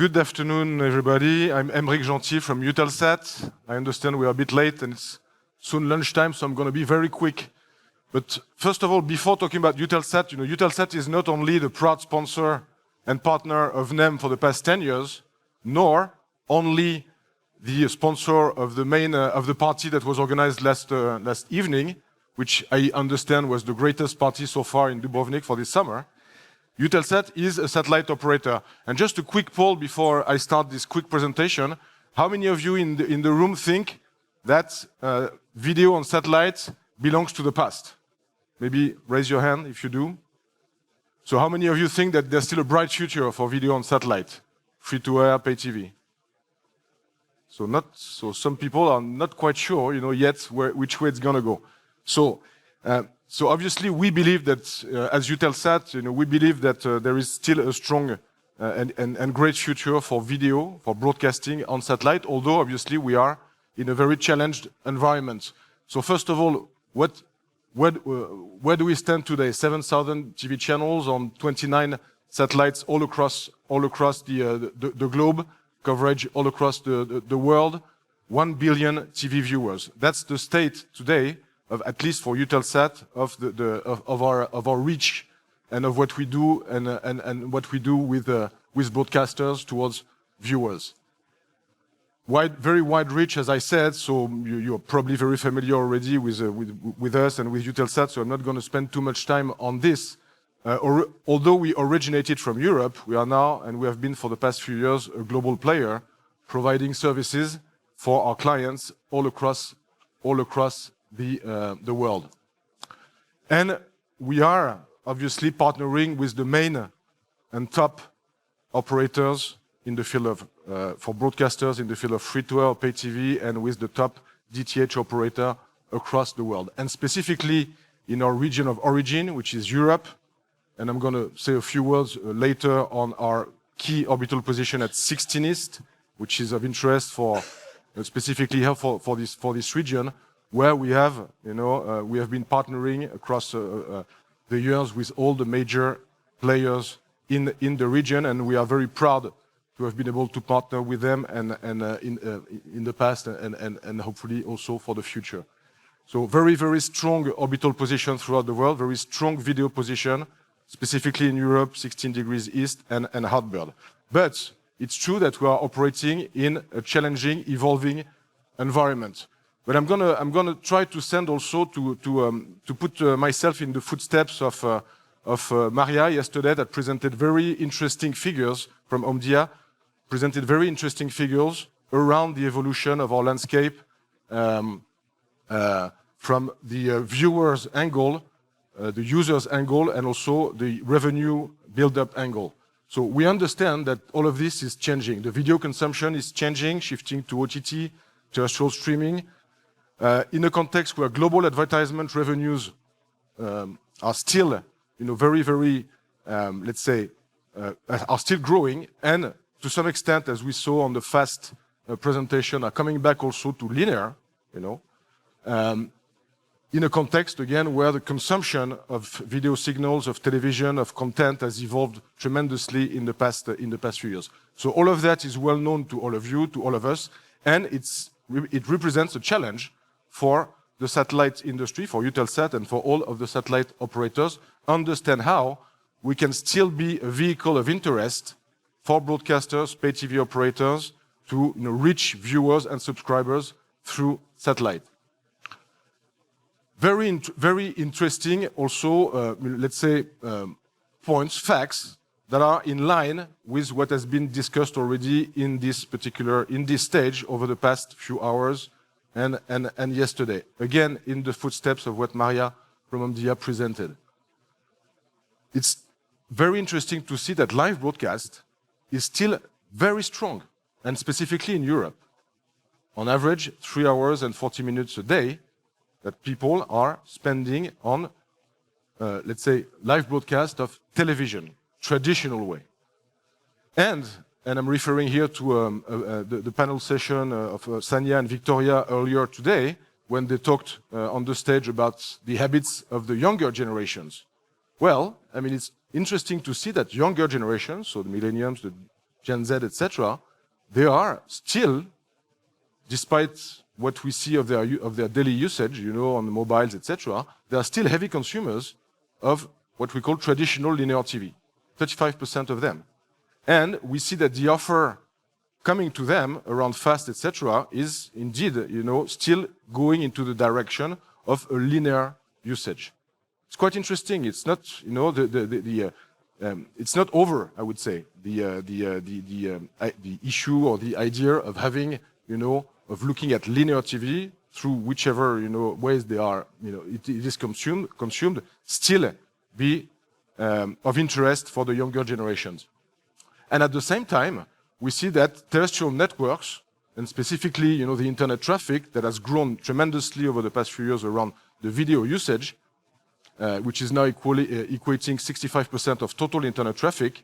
Good afternoon, everybody. I'm Aymeric Genty from Eutelsat. I understand we are a bit late and it's soon lunchtime, so I'm going to be very quick. But first of all, before talking about Eutelsat, Eutelsat is not only the proud sponsor and partner of NEM for the past 10 years, nor only the sponsor of the main of the party that was organized last evening, which I understand was the greatest party so far in Dubrovnik for this summer. Eutelsat is a satellite operator. And just a quick poll before I start this quick presentation. How many of you in the room think that video on satellite belongs to the past? Maybe raise your hand if you do. So how many of you think that there's still a bright future for video on satellite? Free-to-air, pay TV? So some people are not quite sure, yet which way it's going to go. So obviously, we believe that as Eutelsat, we believe that there is still a strong and great future for video, for broadcasting on satellite, although obviously we are in a very challenged environment. So first of all, where do we stand today? 7,000 TV channels on 29 satellites all across the globe, coverage all across the world, 1 billion TV viewers. That's the state today of, at least for Eutelsat, of our reach and of what we do and what we do with broadcasters towards viewers. Very wide reach, as I said. So you're probably very familiar already with us and with Eutelsat. So I'm not going to spend too much time on this. Although we originated from Europe, we are now, and we have been for the past few years, a global player, providing services for our clients all across the world. And we are obviously partnering with the main and top operators in the field of, for broadcasters in the field of free-to-air or pay TV, and with the top DTH operator across the world. And specifically in our region of origin, which is Europe, and I'm going to say a few words later on our key orbital position at 16 East, which is of interest for specifically for this region, where we have been partnering across the years with all the major players in the region, and we are very proud to have been able to partner with them and in the past and hopefully also for the future. So very, very strong orbital position throughout the world, very strong video position, specifically in Europe, 16 degrees east and Hartberg. But it's true that we are operating in a challenging, evolving environment. But I'm gonna try to send also to put myself in the footsteps of Maria yesterday, that presented very interesting figures from Omdia, presented very interesting figures around the evolution of our landscape from the viewer's angle, the user's angle, and also the revenue build-up angle. So we understand that all of this is changing. The video consumption is changing, shifting to OTT, terrestrial streaming. In a context where global advertisement revenues are still, very, very, let's say, are still growing, and to some extent, as we saw on the FAST presentation, are coming back also to linear, in a context, again, where the consumption of video signals, of television, of content has evolved tremendously in the past few years. So all of that is well known to all of you, to all of us, and it represents a challenge for the satellite industry, for Eutelsat and for all of the satellite operators, understand how we can still be a vehicle of interest for broadcasters, pay TV operators, to reach viewers and subscribers through satellite. Very interesting also, let's say, facts that are in line with what has been discussed already in this stage over the past few hours and yesterday. Again, in the footsteps of what Maria from Omdia presented. It's very interesting to see that live broadcast is still very strong, and specifically in Europe. On average, 3 hours and 40 minutes a day that people are spending on, let's say, live broadcast of television, traditional way. And I'm referring here to the panel session of Sanya and Victoria earlier today, when they talked on the stage about the habits of the younger generations. Well, I mean, it's interesting to see that younger generations, so the millennials, the Gen Z, etc., they are still, despite what we see of their daily usage, on the mobiles, etc., they are still heavy consumers of what we call traditional linear TV, 35% of them. And we see that the offer coming to them around FAST, etc., is indeed, still going into the direction of a linear usage. It's quite interesting. It's not, it's not over, I would say, the issue or the idea of having, of looking at linear TV through whichever, ways they are, it is consumed, still be of interest for the younger generations. And at the same time, we see that terrestrial networks, and specifically, the internet traffic that has grown tremendously over the past few years around the video usage, which is now equating 65% of total internet traffic,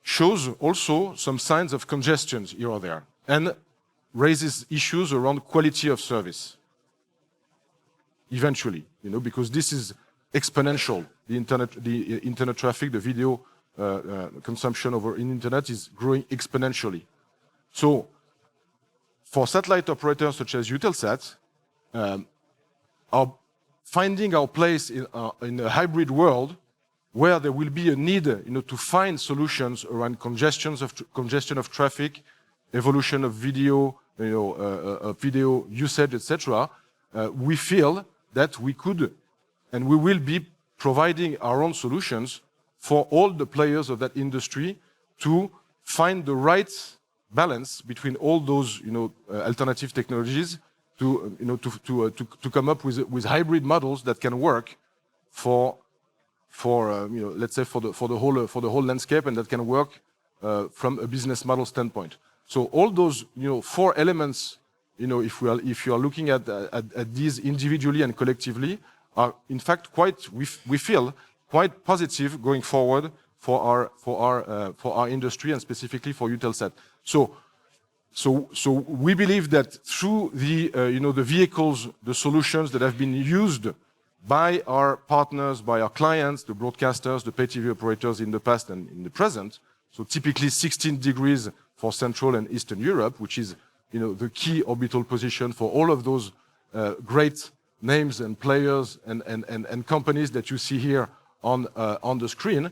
shows also some signs of congestions here or there, and raises issues around quality of service. Eventually, because this is exponential. The internet traffic, the video consumption in internet is growing exponentially. So, for satellite operators such as Eutelsat, finding our place in a hybrid world where there will be a need, to find solutions around congestion of traffic, evolution of video, video usage, etc. We feel that we could, and we will be providing our own solutions for all the players of that industry to find the right balance between all those, alternative technologies to come up with hybrid models that can work for let's say for the whole landscape, and that can work from a business model standpoint. So all those 4 elements, if you are looking at these individually and collectively, are in fact we feel quite positive going forward for our industry, and specifically for Eutelsat. So we believe that through the the vehicles, the solutions that have been used by our partners, by our clients, the broadcasters, the pay TV operators in the past and in the present, so typically 16 degrees for Central and Eastern Europe, which is the key orbital position for all of those great names and players and companies that you see here on the screen,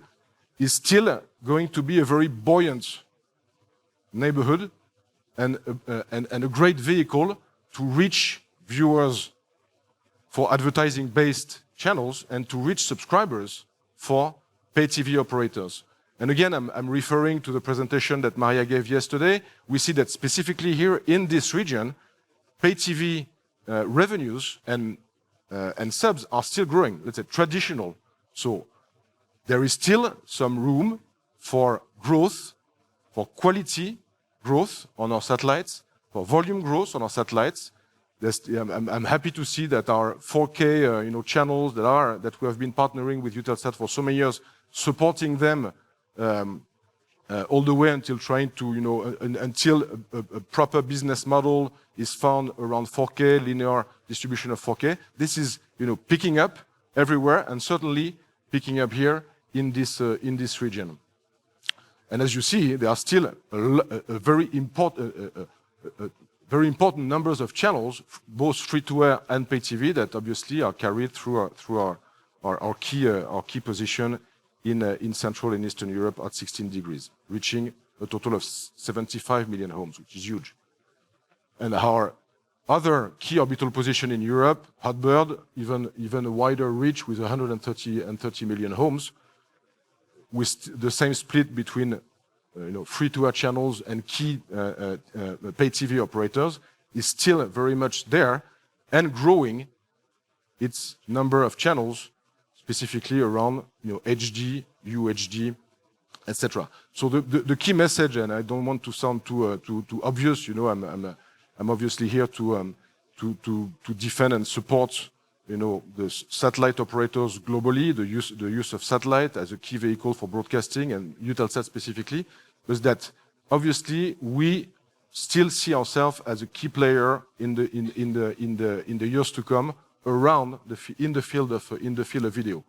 is still going to be a very buoyant neighborhood and a great vehicle to reach viewers for advertising-based channels and to reach subscribers for pay TV operators. And again, I'm referring to the presentation that Maria gave yesterday. We see that specifically here in this region, pay TV revenues and subs are still growing, let's say traditional. So there is still some room for growth, for quality growth on our satellites, for volume growth on our satellites. I'm happy to see that our 4K channels that we have been partnering with Eutelsat for so many years, supporting them all the way until trying to until a proper business model is found around 4K, linear distribution of 4K. This is picking up everywhere, and certainly picking up here in this region. And as you see, there are still a very important numbers of channels, both free-to-air and pay TV, that obviously are carried through our key position in Central and Eastern Europe at 16 degrees, reaching a total of 75 million homes, which is huge. And our other key orbital position in Europe, Hotbird, even a wider reach with 130 million homes, with the same split between free-to-air channels and key pay TV operators, is still very much there and growing its number of channels, specifically around HD, UHD, etc. So the key message, and I don't want to sound too obvious, I'm obviously here to defend and support the satellite operators globally, the use of satellite as a key vehicle for broadcasting, and Eutelsat specifically, was that obviously we still see ourselves as a key player in the years to come around in the field of video.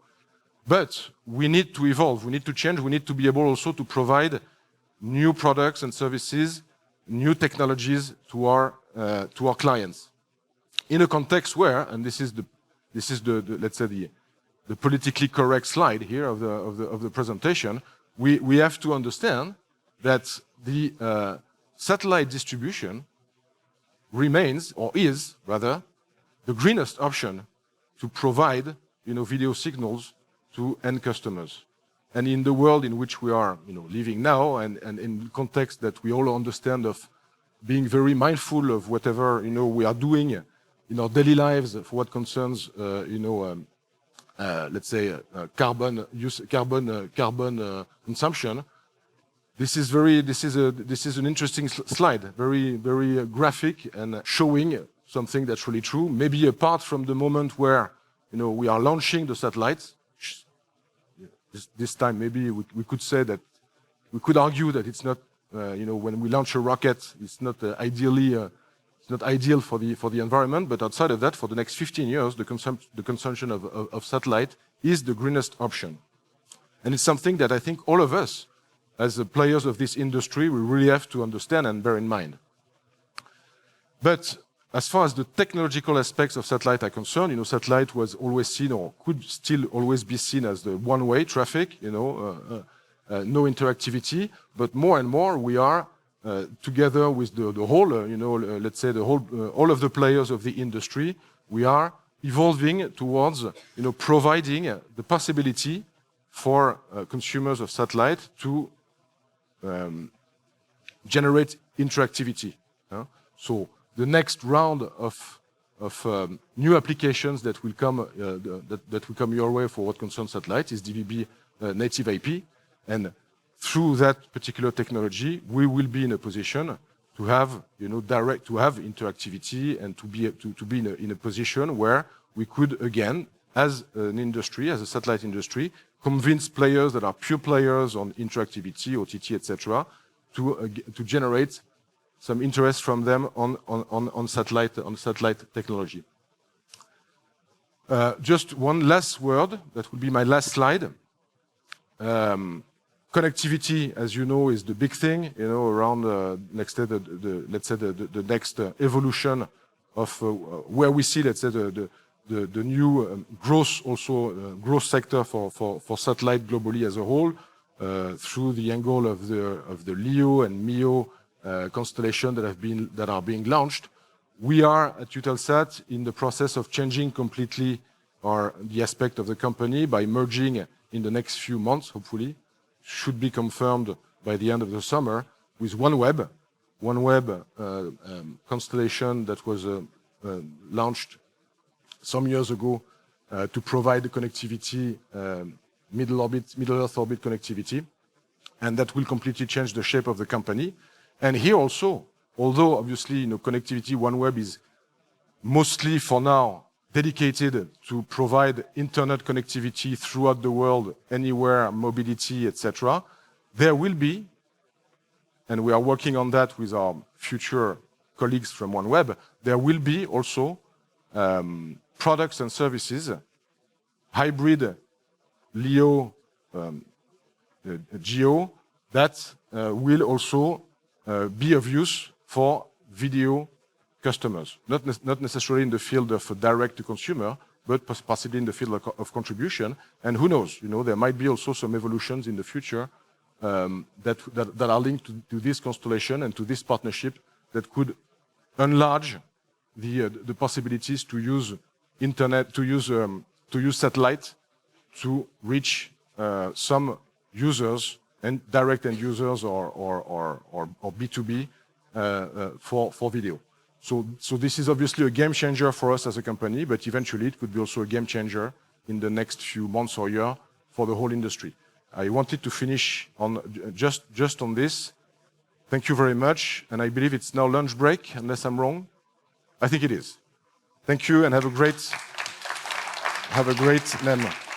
But we need to evolve, we need to change, we need to be able also to provide new products and services, new technologies to our clients. In a context where, and this is the let's say the politically correct slide here of the presentation, we have to understand that the satellite distribution remains, or is rather, the greenest option to provide video signals to end customers. And in the world in which we are living now, and in the context that we all understand of being very mindful of whatever we are doing in our daily lives for what concerns let's say carbon consumption. This is an interesting slide, very graphic and showing something that's really true. Maybe apart from the moment where we are launching the satellites, this time maybe we could say that we could argue that it's not when we launch a rocket, it's not ideal for the environment. But outside of that, for the next 15 years, the consumption of satellite is the greenest option, and it's something that I think all of us, as the players of this industry, we really have to understand and bear in mind. But as far as the technological aspects of satellite are concerned, satellite was always seen, or could still always be seen, as the one-way traffic, no interactivity. But more and more, we are together with the whole, let's say all of the players of the industry, we are evolving towards, providing the possibility for consumers of satellite to generate interactivity. So the next round of new applications that will come your way for what concerns satellite is DVB native IP, and through that particular technology, we will be in a position to have interactivity, and to be in a position where we could, again, as an industry, as a satellite industry, convince players that are pure players on interactivity, OTT, etc., to generate some interest from them on satellite technology. Just one last word, that will be my last slide. Connectivity, as you know, is the big thing, around let's say the next evolution of where we see, let's say, the new growth sector for satellite globally as a whole, through the angle of the LEO and MEO constellation that are being launched. We are at Eutelsat in the process of changing completely the aspect of the company by merging in the next few months, hopefully, should be confirmed by the end of the summer, with OneWeb constellation that was launched some years ago to provide the connectivity, Middle Earth orbit connectivity, and that will completely change the shape of the company. And here also, although obviously connectivity, OneWeb is mostly for now dedicated to provide internet connectivity throughout the world, anywhere, mobility, etc. There will be, and we are working on that with our future colleagues from OneWeb, there will be also products and services, hybrid LEO, GEO, that will also be of use for video customers, not necessarily in the field of direct to consumer, but possibly in the field of contribution. And who knows, there might be also some evolutions in the future that are linked to this constellation and to this partnership that could enlarge the possibilities to use internet, to use satellite to reach some users, and direct end users or B2B for video. So this is obviously a game changer for us as a company, but eventually it could be also a game changer in the next few months or year for the whole industry. I wanted to finish on just on this. Thank you very much, and I believe it's now lunch break, unless I'm wrong. I think it is. Thank you, and have a great NEM.